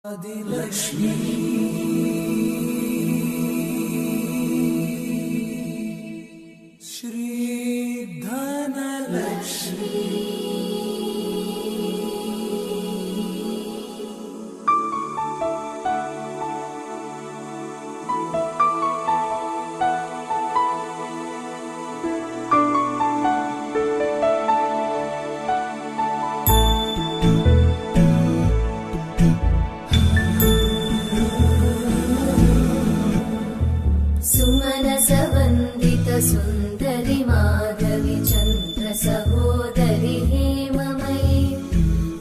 आदिलक्ष्मी श्री धनलक्ष्मी सुन्दरि माधवी चन्द्र सहोदरि हेममयी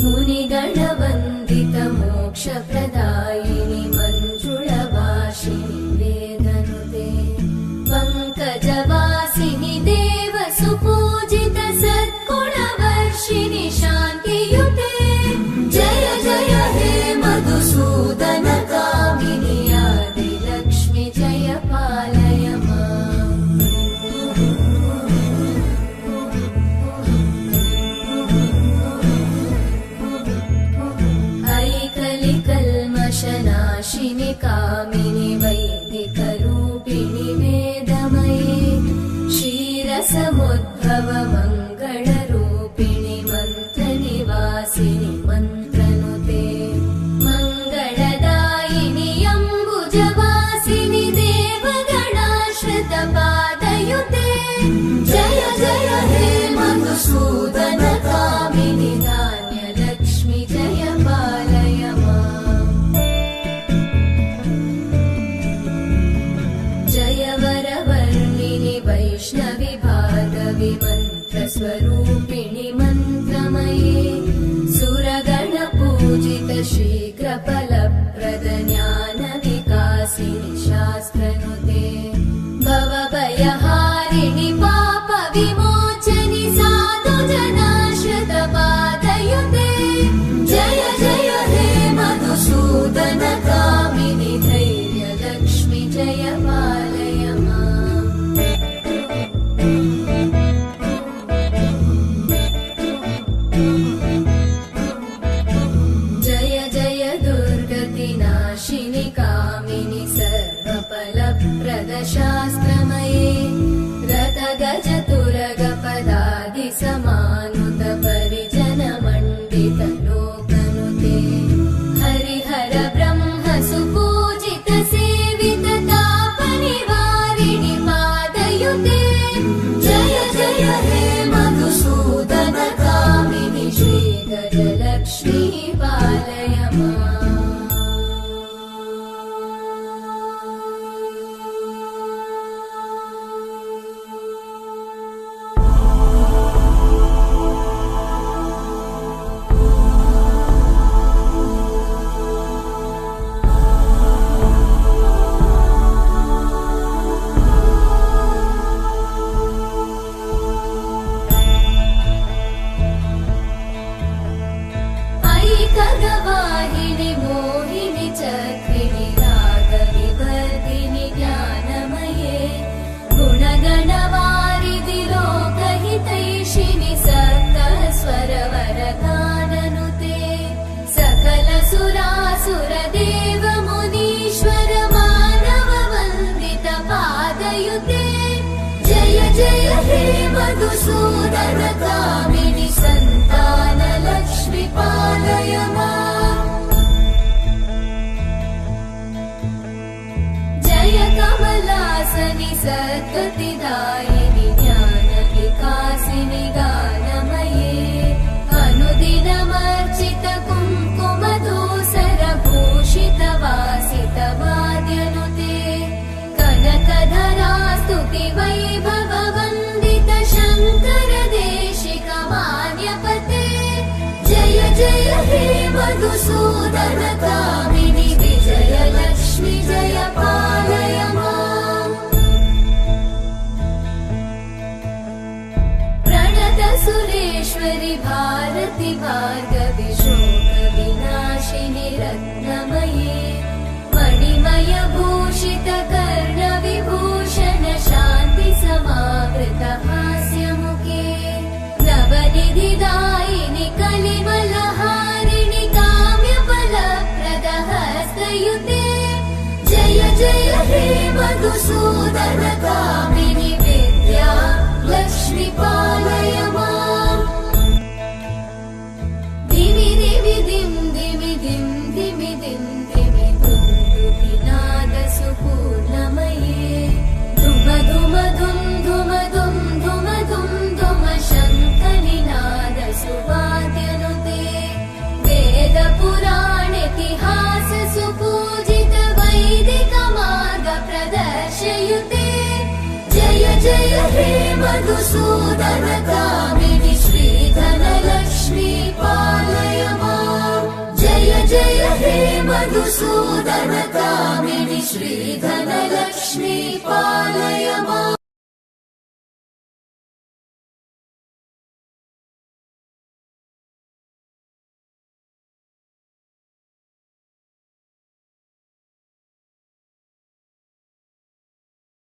मुनिगणवन्दित मोक्षप्रदायिनि मञ्जुळवासिनि वेदनुते पङ्कजवासिनि देवसुपूजित सद्गुणवर्षिणि शान्तियुते जय जय हे मधुसूदन कामिनि आदिलक्ष्मि जय पालय नाशिनि कामिनि वैदिकरूपिणि वेदमये क्षीरसमुद्भव मङ्गलरूपिणि मन्त्रनिवासिनि मन्त्रनुते मङ्गलदायिनि अम्बुजवासिनि देवगणाश्रितपादयुते जय जय हे मधुसूदन कामिनि धान्यलक्ष्मि जय पालय वैष्णवि भागवि मन्त्रस्वरूपिणि मन्त्रमये सुरगणपूजित शीघ्रफलप्रद ज्ञानविकासिनि शास्त्रनुते भवभयहारिणि पापविमोचनि साधुजनाश्रितपादयुते जय जय हे मधुसूदन कामिनि धैर्यलक्ष्मि जय पालय नाशिनि कामिनि सर्वफलप्रदशास्त्रमये रथगजतुरगपदादि समानुत परिजनमण्डित लोकनुते हरिहर ब्रह्म सुपूजित सेवित तापनिवारिणि पादयुते जय जय हे मधुसूदन कामिनि श्रीगजलक्ष्मी पालय खगवाहिनि मोहिनि चक्रिणि रागविवर्धिनि ज्ञानमये गुणगणवारिधि लोकहितैषिणि सप्तस्वरवरगाननुते सकल सुरासुर देव मुनीश्वर मानव वन्दित पादयुते जय जय हे मधुसूदन कामिनि सन्तान लक्ष्मि पालय जय कमलासनि सद्गतिदायिनि ज्ञानविकासिनि गानमये अनुदिनमर्चित कुङ्कुमधूसर भूषित वासित वाद्यनुते कनकधरा स्तुति वैभव वन्दित शङ्कर देशिक मान्यपते जय जय हे मधुसूदन कामिनि विजयलक्ष्मि जय पालय प्रणत सुरेश्वरि भारति भार्गवि शोक विनाशिनि रत्नमये मणिमय भूषित कर्ण विभूषण शान्ति समावृत हास्यमुखे नवनिधिदायिनि कलिमलहारिणि काम्यफलप्रद मधुसूदन कामिनि विद्या लक्ष्मी पालय माम् धिमि धिमि धिं धिमि धिं धिमि धिं धिमि दुन्दुभिनाद सुपूर्णमये धुम धुम धुं धुम धुं धुम धुं धुम शङ्खनिनाद सुवाद्यनुते वेद पुराणेतिहास सुपूजित वैदिक मार्ग प्रदर्शयुते जय जय हे मधुसूदन कामिनि श्रीधन लक्ष्मी पालय माम् जय जय हे मधुसूदन कामिनि श्रीधन लक्ष्मी पालय माम्।